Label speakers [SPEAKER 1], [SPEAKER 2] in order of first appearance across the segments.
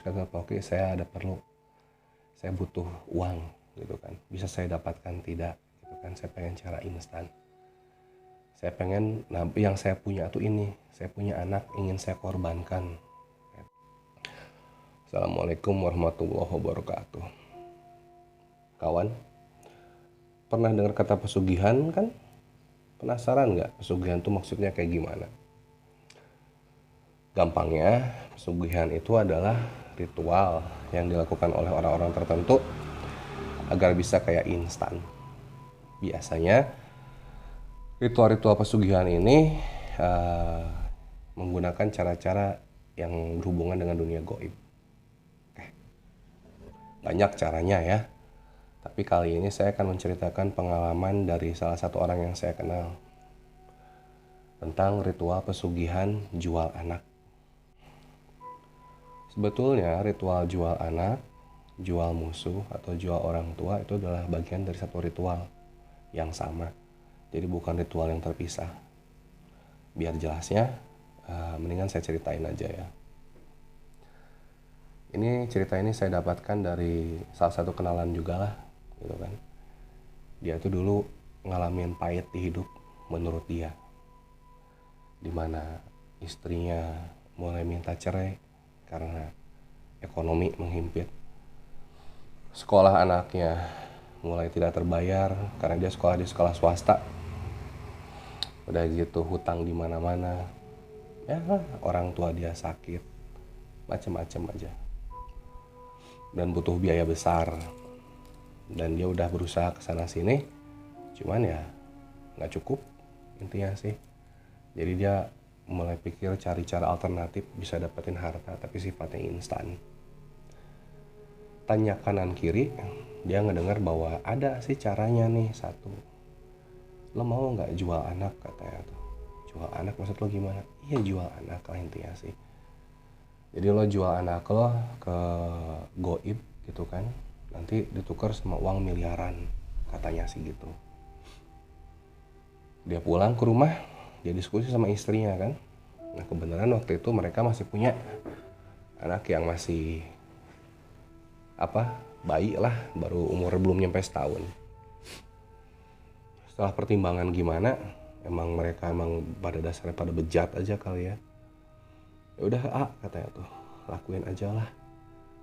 [SPEAKER 1] kata oke, saya ada perlu, saya butuh uang gitu kan, bisa saya dapatkan tidak gitu kan, saya pengen cara instan, saya pengen, nah yang saya punya tuh ini, saya punya anak ingin saya korbankan. Assalamualaikum warahmatullahi wabarakatuh. Kawan, pernah dengar kata pesugihan kan? Penasaran nggak pesugihan tuh maksudnya kayak gimana? Gampangnya, pesugihan itu adalah ritual yang dilakukan oleh orang-orang tertentu agar bisa kayak instan. Biasanya ritual-ritual pesugihan ini uh, menggunakan cara-cara yang berhubungan dengan dunia goib. Banyak caranya ya, tapi kali ini saya akan menceritakan pengalaman dari salah satu orang yang saya kenal tentang ritual pesugihan jual anak. Sebetulnya ritual jual anak, jual musuh, atau jual orang tua itu adalah bagian dari satu ritual yang sama. Jadi bukan ritual yang terpisah. Biar jelasnya, mendingan saya ceritain aja ya. Ini cerita ini saya dapatkan dari salah satu kenalan juga lah, gitu kan. Dia tuh dulu ngalamin pahit di hidup menurut dia, dimana istrinya mulai minta cerai karena ekonomi menghimpit. Sekolah anaknya mulai tidak terbayar karena dia sekolah di sekolah swasta. Udah gitu hutang di mana-mana. Ya, orang tua dia sakit, macem-macem aja. Dan butuh biaya besar. Dan dia udah berusaha kesana sini, cuman ya nggak cukup intinya sih. Jadi dia mulai pikir cari cara alternatif bisa dapetin harta tapi sifatnya instan. Tanya kanan kiri, dia ngedengar bahwa ada sih caranya nih satu. Lo mau nggak jual anak katanya tuh. Jual anak maksud lo gimana? Iya jual anak lah intinya sih. Jadi lo jual anak lo ke goib gitu kan, nanti ditukar sama uang miliaran katanya sih gitu. Dia pulang ke rumah, dia diskusi sama istrinya kan. Nah kebenaran waktu itu mereka masih punya anak yang masih bayi lah, baru umur belum nyampe setahun. Setelah pertimbangan gimana, emang mereka pada dasarnya pada bejat aja kali ya. Ya udah katanya tuh, lakuin aja lah,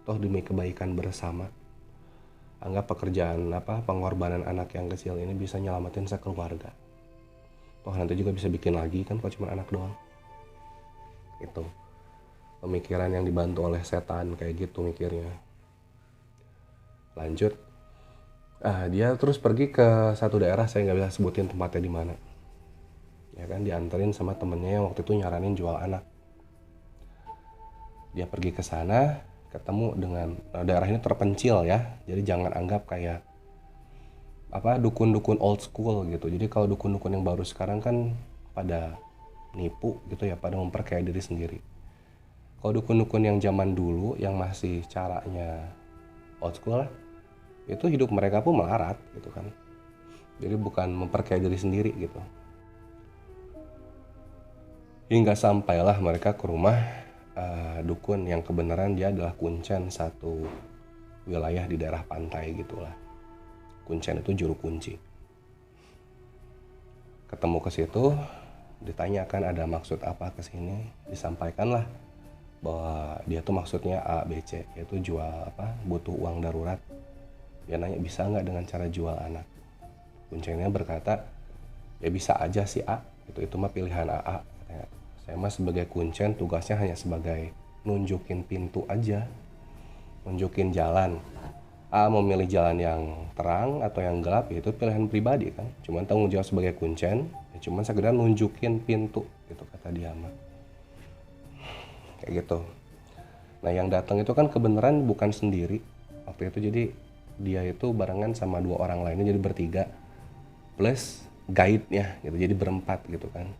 [SPEAKER 1] toh demi kebaikan bersama. Anggap pekerjaan pengorbanan anak yang kecil ini bisa nyelamatin sekeluarga. Toh nanti juga bisa bikin lagi kan kalau cuma anak doang. Itu pemikiran yang dibantu oleh setan kayak gitu mikirnya. Lanjut, dia terus pergi ke satu daerah, saya nggak bisa sebutin tempatnya di mana. Ya kan, dianterin sama temennya yang waktu itu nyaranin jual anak. Dia pergi ke sana, ketemu dengan daerah ini terpencil ya. Jadi jangan anggap kayak dukun-dukun old school gitu. Jadi kalau dukun-dukun yang baru sekarang kan pada nipu gitu ya, pada memperkaya diri sendiri. Kalau dukun-dukun yang zaman dulu yang masih caranya old school lah, itu hidup mereka pun melarat gitu kan. Jadi bukan memperkaya diri sendiri gitu. Hingga sampailah mereka ke rumah dukun yang kebenaran dia adalah kuncen satu wilayah di daerah pantai gitulah. Kuncen itu juru kunci. Ketemu ke situ, ditanyakan ada maksud apa ke sini, disampaikanlah bahwa dia tuh maksudnya A, B, C, yaitu jual butuh uang darurat. Dia nanya bisa nggak dengan cara jual anak. Kuncennya berkata, ya bisa aja sih A, itu mah pilihan AA. Saya mah sebagai kuncen tugasnya hanya sebagai nunjukin pintu aja, nunjukin jalan. A mau milih jalan yang terang atau yang gelap, itu pilihan pribadi kan. Cuman tanggung jawab sebagai kuncen, ya cuman sekedar nunjukin pintu, gitu kata dia mah. Kayak gitu. Nah yang datang itu kan kebenaran bukan sendiri waktu itu, jadi dia itu barengan sama 2 orang lainnya, jadi bertiga plus guide-nya gitu, jadi berempat gitu kan.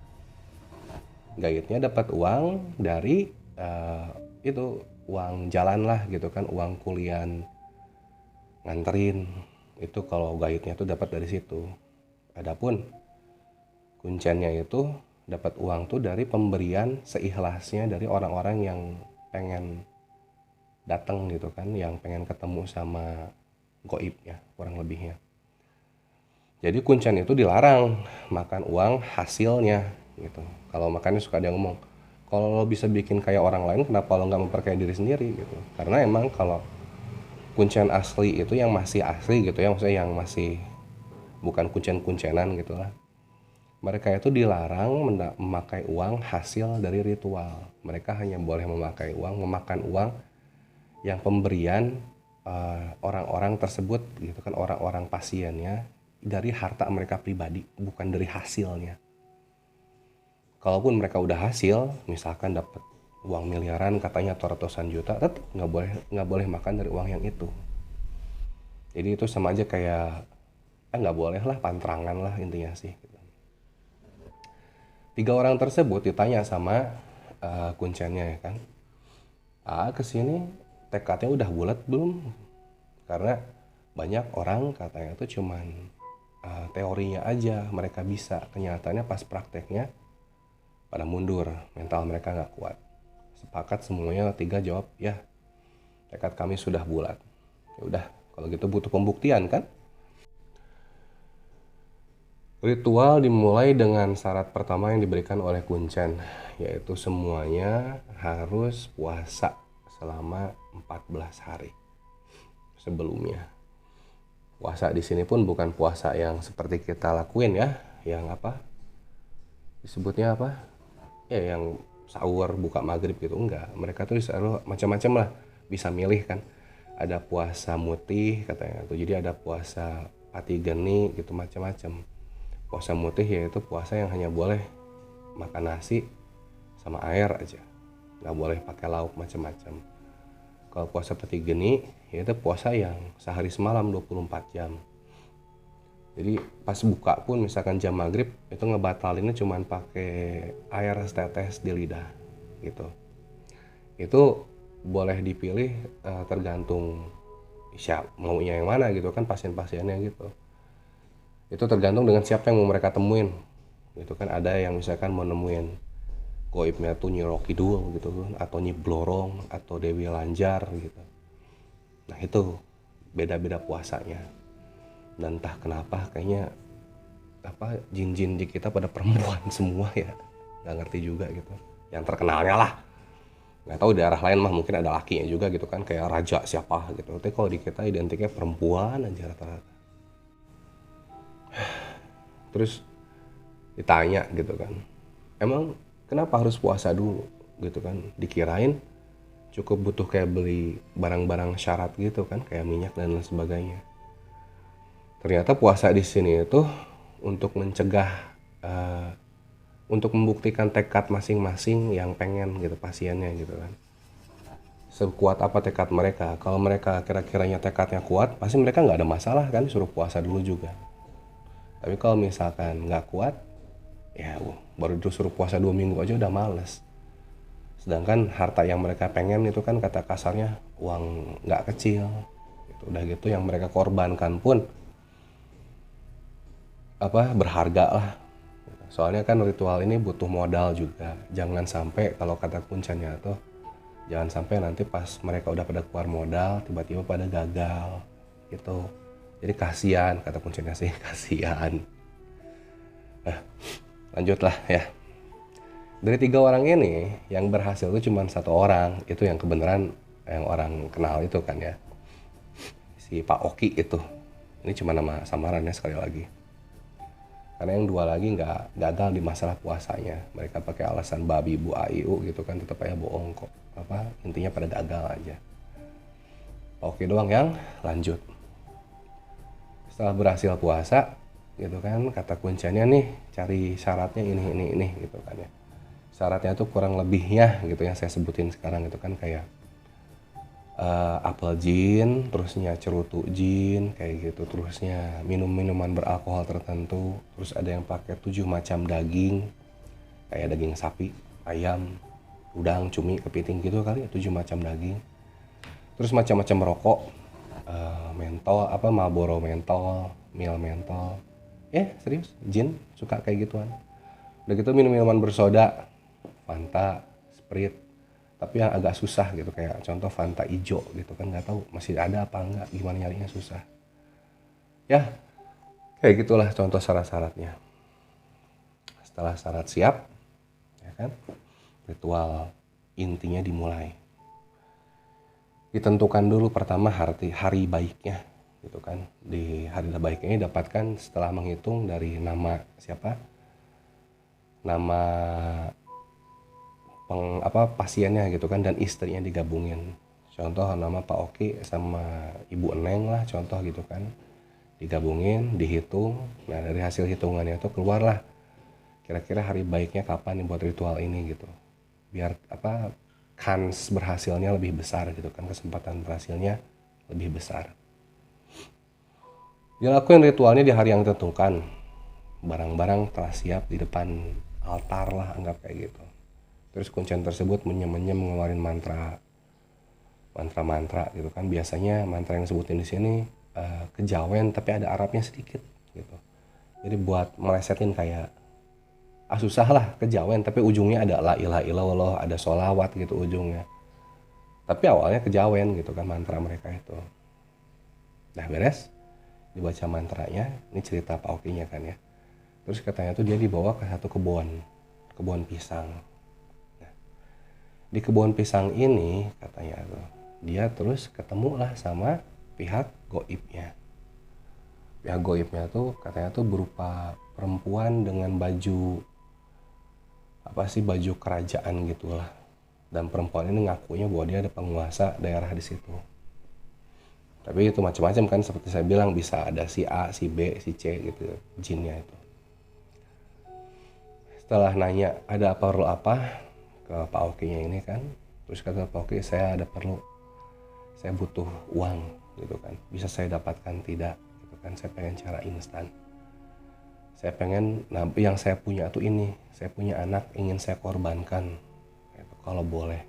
[SPEAKER 1] Guide-nya dapat uang dari itu uang jalan lah gitu kan, uang kuliah nganterin itu, kalau guide-nya tuh dapat dari situ. Adapun kuncennya itu dapat uang tuh dari pemberian seikhlasnya dari orang-orang yang pengen datang gitu kan, yang pengen ketemu sama goib ya kurang lebihnya. Jadi kuncen itu dilarang makan uang hasilnya gitu. Kalau makannya suka dia ngomong, kalau lo bisa bikin kayak orang lain, kenapa lo nggak memperkaya diri sendiri gitu. Karena emang kalau kuncen asli itu yang masih asli gitu ya, maksudnya yang masih bukan kuncen-kuncenan gitu lah. Mereka itu dilarang memakai uang hasil dari ritual. Mereka hanya boleh memakai uang, memakan uang yang pemberian orang-orang tersebut gitu kan, orang-orang pasiennya, dari harta mereka pribadi, bukan dari hasilnya. Kalaupun mereka udah hasil, misalkan dapat uang miliaran katanya atau ratusan juta, tetap nggak boleh makan dari uang yang itu. Jadi itu sama aja kayak nggak boleh lah, pantrangan lah intinya sih. Tiga orang tersebut ditanya sama kuncennya ya kan, kesini tekadnya udah bulat belum? Karena banyak orang katanya tuh cuman teorinya aja mereka bisa, kenyataannya pas prakteknya pada mundur, mental mereka nggak kuat. Sepakat semuanya tiga jawab, ya tekad kami sudah bulat. Ya udah, kalau gitu butuh pembuktian kan? Ritual dimulai dengan syarat pertama yang diberikan oleh kuncen, yaitu semuanya harus puasa selama 14 hari sebelumnya. Puasa di sini pun bukan puasa yang seperti kita lakuin ya, yang apa? Disebutnya apa? Ya yang sahur buka maghrib gitu, enggak. Mereka tuh disuruh macam-macam lah, bisa milih kan. Ada puasa mutih katanya tuh, jadi ada puasa pati geni gitu, macam-macam. Puasa mutih yaitu puasa yang hanya boleh makan nasi sama air aja, nggak boleh pakai lauk macam-macam. Kalau puasa peti geni yaitu puasa yang sehari semalam 24 jam. Jadi pas buka pun misalkan jam maghrib itu ngebatalinnya cuman pakai air setetes di lidah gitu. Itu boleh dipilih tergantung siapa maunya yang mana gitu kan, pasien-pasiennya gitu. Itu tergantung dengan siapa yang mau mereka temuin gitu kan. Ada yang misalkan mau nemuin goibnya tuh Nyi Rocky Kidul gitu kan, atau Nyi Blorong atau Dewi Lanjar gitu. Nah itu beda-beda puasanya. Dan entah kenapa kayaknya jin-jin di kita pada perempuan semua ya, nggak ngerti juga gitu. Yang terkenalnya lah, nggak tahu di daerah lain mah mungkin ada lakinya juga gitu kan, kayak raja siapa gitu. Tapi kalau di kita identiknya perempuan aja rata-rata. Terus ditanya gitu kan, emang kenapa harus puasa dulu gitu kan? Dikirain cukup butuh kayak beli barang-barang syarat gitu kan, kayak minyak dan lain sebagainya. Ternyata puasa di sini itu untuk mencegah, untuk membuktikan tekad masing-masing yang pengen gitu pasiennya gitu kan. Sekuat apa tekad mereka. Kalau mereka kira-kiranya tekadnya kuat, pasti mereka nggak ada masalah kan, suruh puasa dulu juga. Tapi kalau misalkan nggak kuat, ya baru disuruh puasa 2 minggu aja udah males. Sedangkan harta yang mereka pengen itu kan kata kasarnya uang nggak kecil gitu. Udah gitu yang mereka korbankan pun berharga lah. Soalnya kan ritual ini butuh modal juga. Jangan sampai, kalau kata kuncennya tuh, jangan sampai nanti pas mereka udah pada keluar modal tiba-tiba pada gagal gitu. Jadi kasihan, kata kuncennya sih, kasihan. Nah, lanjutlah ya. Dari 3 orang ini yang berhasil itu cuma 1 orang, itu yang kebenaran yang orang kenal itu kan ya, si Pak Oki itu. Ini cuma nama samarannya sekali lagi. Karena yang 2 lagi nggak gagal di masalah puasanya. Mereka pakai alasan babi bu ayu gitu kan, tetap aja bohong kok. Intinya pada gagal aja. Pak Oki doang yang lanjut. Setelah berhasil puasa gitu kan, kata kuncinya nih cari syaratnya ini gitu kan ya. Syaratnya tuh kurang lebihnya gitu yang saya sebutin sekarang gitu kan, kayak apel jin, terusnya cerutu jin kayak gitu, terusnya minuman beralkohol tertentu, terus ada yang pakai 7 macam daging kayak daging sapi, ayam, udang, cumi, kepiting gitu kali ya, 7 macam daging. Terus macam-macam rokok, mentol, Marlboro mentol, mil mentol. Serius, jin suka kayak gituan. Udah gitu minum-minuman bersoda, Fanta, Sprite, tapi yang agak susah gitu, kayak contoh Fanta ijo gitu kan, nggak tahu masih ada apa enggak, gimana nyarinya susah. Ya, kayak gitulah contoh syarat-syaratnya. Setelah syarat siap, ya kan, ritual intinya dimulai. Ditentukan dulu pertama hari baiknya gitu kan. Di hari baiknya ini dapatkan setelah menghitung dari nama siapa, nama pasiennya gitu kan, dan istrinya digabungin. Contoh nama Pak Oki sama Ibu Eneng lah contoh gitu kan, digabungin, dihitung. Nah dari hasil hitungannya itu keluarlah kira-kira hari baiknya kapan nih buat ritual ini gitu, biar kans berhasilnya lebih besar gitu kan, kesempatan berhasilnya lebih besar. Dilakukan ritualnya di hari yang ditentukan, barang-barang telah siap di depan altar lah, anggap kayak gitu. Terus kuncen tersebut menyem-menyem mengeluarin mantra gitu kan. Biasanya mantra yang disebutin di sini kejawen tapi ada Arabnya sedikit gitu. Jadi buat melesetin kayak susah lah kejawen tapi ujungnya ada la ilaha illallah, ada sholawat gitu ujungnya. Tapi awalnya kejawen gitu kan mantra mereka itu. Nah beres, dibaca mantranya, ini cerita Pak Okinya kan ya. Terus katanya tuh dia dibawa ke satu kebun pisang. Nah, di kebun pisang ini katanya tuh dia terus ketemu lah sama pihak goibnya. Pihak goibnya tuh katanya tuh berupa perempuan dengan baju baju kerajaan gitulah. Dan perempuan ini ngakunya bahwa dia ada penguasa daerah di situ. Tapi itu macam-macam kan, seperti saya bilang bisa ada si A, si B, si C gitu jinnya itu. Setelah nanya ada perlu apa ke Pak Okinya ini kan, terus kata Pak Oki, saya butuh uang gitu kan, bisa saya dapatkan tidak gitu kan, saya pengen cara instan, saya pengen, nah yang saya punya tuh ini, saya punya anak ingin saya korbankan gitu, kalau boleh.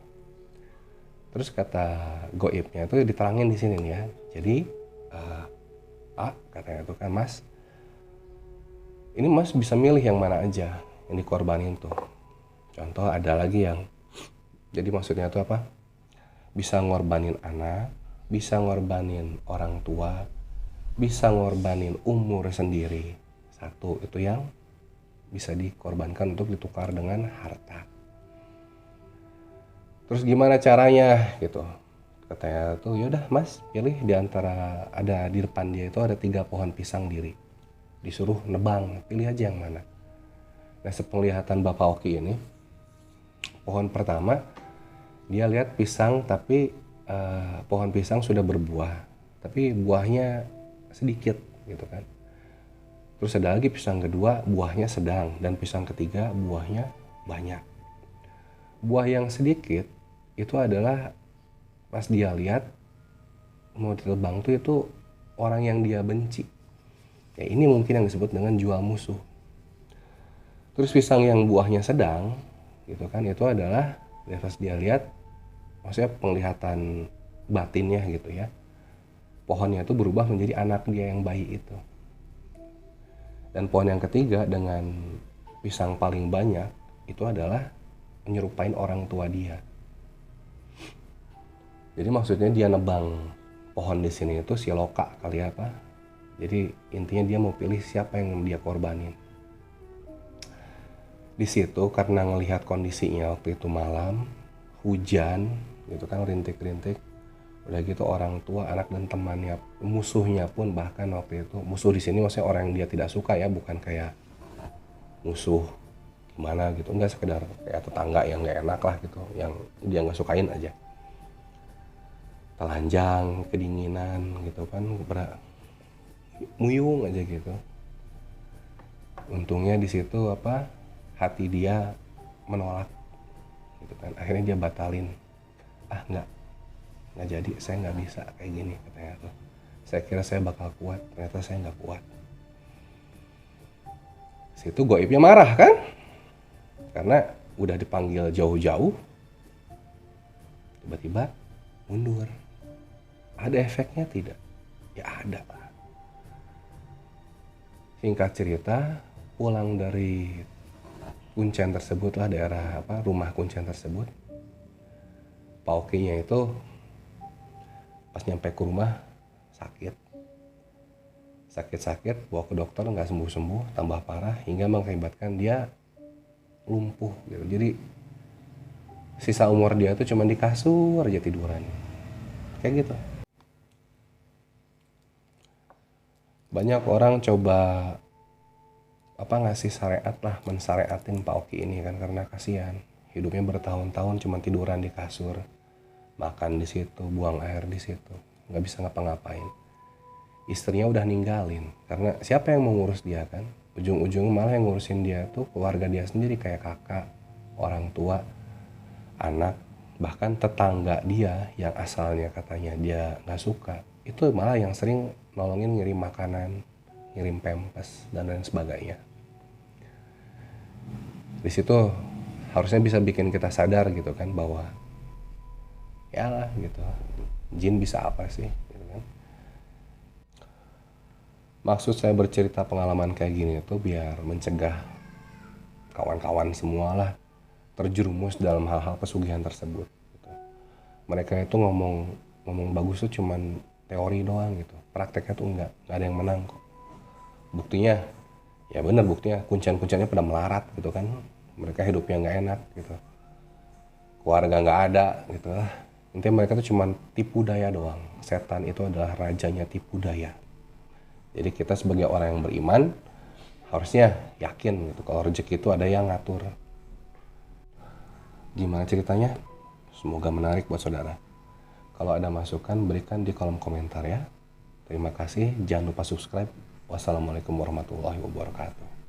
[SPEAKER 1] Terus kata goibnya itu diterangin di sini nih ya, jadi Pak katanya tuh kan, Mas ini Mas bisa milih yang mana aja yang dikorbanin tuh. Contoh ada lagi yang, jadi maksudnya tuh apa, bisa ngorbanin anak, bisa ngorbanin orang tua, bisa ngorbanin umur sendiri. Satu itu yang bisa dikorbankan untuk ditukar dengan harta. Terus gimana caranya gitu, katanya tuh yaudah Mas pilih di antara, ada di depan dia itu ada 3 pohon pisang diri, disuruh nebang, pilih aja yang mana. Nah sepenglihatan Bapak Oki ini, pohon pertama dia lihat pisang tapi pohon pisang sudah berbuah tapi buahnya sedikit gitu kan. Terus ada lagi pisang kedua buahnya sedang, dan pisang ketiga buahnya banyak. Buah yang sedikit itu adalah pas dia lihat mau ditebang tuh itu orang yang dia benci. Ya ini mungkin yang disebut dengan jual musuh. Terus pisang yang buahnya sedang gitu kan, itu adalah pas dia lihat, maksudnya penglihatan batinnya gitu ya, pohonnya itu berubah menjadi anak dia yang bayi itu. Dan pohon yang ketiga dengan pisang paling banyak itu adalah menyerupain orang tua dia. Jadi maksudnya dia nebang pohon di sini itu si loka kali apa. Jadi intinya dia mau pilih siapa yang dia korbanin. Di situ karena ngelihat kondisinya waktu itu malam, hujan gitu kan, rintik-rintik. Udah gitu orang tua, anak dan temannya, musuhnya pun bahkan waktu itu, musuh di sini maksudnya orang yang dia tidak suka ya, bukan kayak musuh gimana gitu, enggak, sekedar kayak tetangga yang nggak enak lah gitu, yang dia nggak sukain aja. Telanjang, kedinginan gitu kan, muyung aja gitu. Untungnya di situ hati dia menolak gitu kan, akhirnya dia batalin, nggak jadi, saya nggak bisa kayak gini katanya tuh, saya kira saya bakal kuat, ternyata saya nggak kuat. Situ goibnya marah kan, karena udah dipanggil jauh-jauh tiba-tiba mundur. Ada efeknya tidak? Ya ada. Singkat cerita, pulang dari kuncen tersebut lah, daerah rumah kuncen tersebut, Pak Okinya itu pas nyampe ke rumah sakit bawa ke dokter nggak sembuh tambah parah hingga mengakibatkan dia lumpuh gitu. Jadi sisa umur dia tuh cuma di kasur aja tiduran kayak gitu. Banyak orang coba ngasih syariat lah, mensyariatin Pak Oki ini kan, karena kasihan hidupnya bertahun-tahun cuma tiduran di kasur, makan di situ, buang air di situ, nggak bisa ngapa-ngapain. Istrinya udah ninggalin karena siapa yang mau ngurus dia kan, ujung-ujung malah yang ngurusin dia tuh keluarga dia sendiri, kayak kakak, orang tua, anak, bahkan tetangga dia yang asalnya katanya dia nggak suka, itu malah yang sering nolongin ngirim makanan, ngirim pempes dan lain sebagainya. Di situ harusnya bisa bikin kita sadar gitu kan, bahwa ya lah gitu, jin bisa apa sih gitu kan. Maksud saya bercerita pengalaman kayak gini itu biar mencegah kawan-kawan semua lah terjerumus dalam hal-hal pesugihan tersebut gitu. Mereka itu ngomong bagus tuh cuman teori doang gitu, prakteknya tuh nggak ada yang menang kok. Buktinya ya bener, buktinya kuncian-kunciannya pada melarat gitu kan, mereka hidupnya nggak enak gitu, keluarga nggak ada gitu. Intinya mereka tuh cuma tipu daya doang. Setan itu adalah rajanya tipu daya. Jadi kita sebagai orang yang beriman harusnya yakin gitu kalau rezeki itu ada yang ngatur. Gimana ceritanya? Semoga menarik buat saudara. Kalau ada masukan berikan di kolom komentar ya. Terima kasih, jangan lupa subscribe. Wassalamualaikum warahmatullahi wabarakatuh.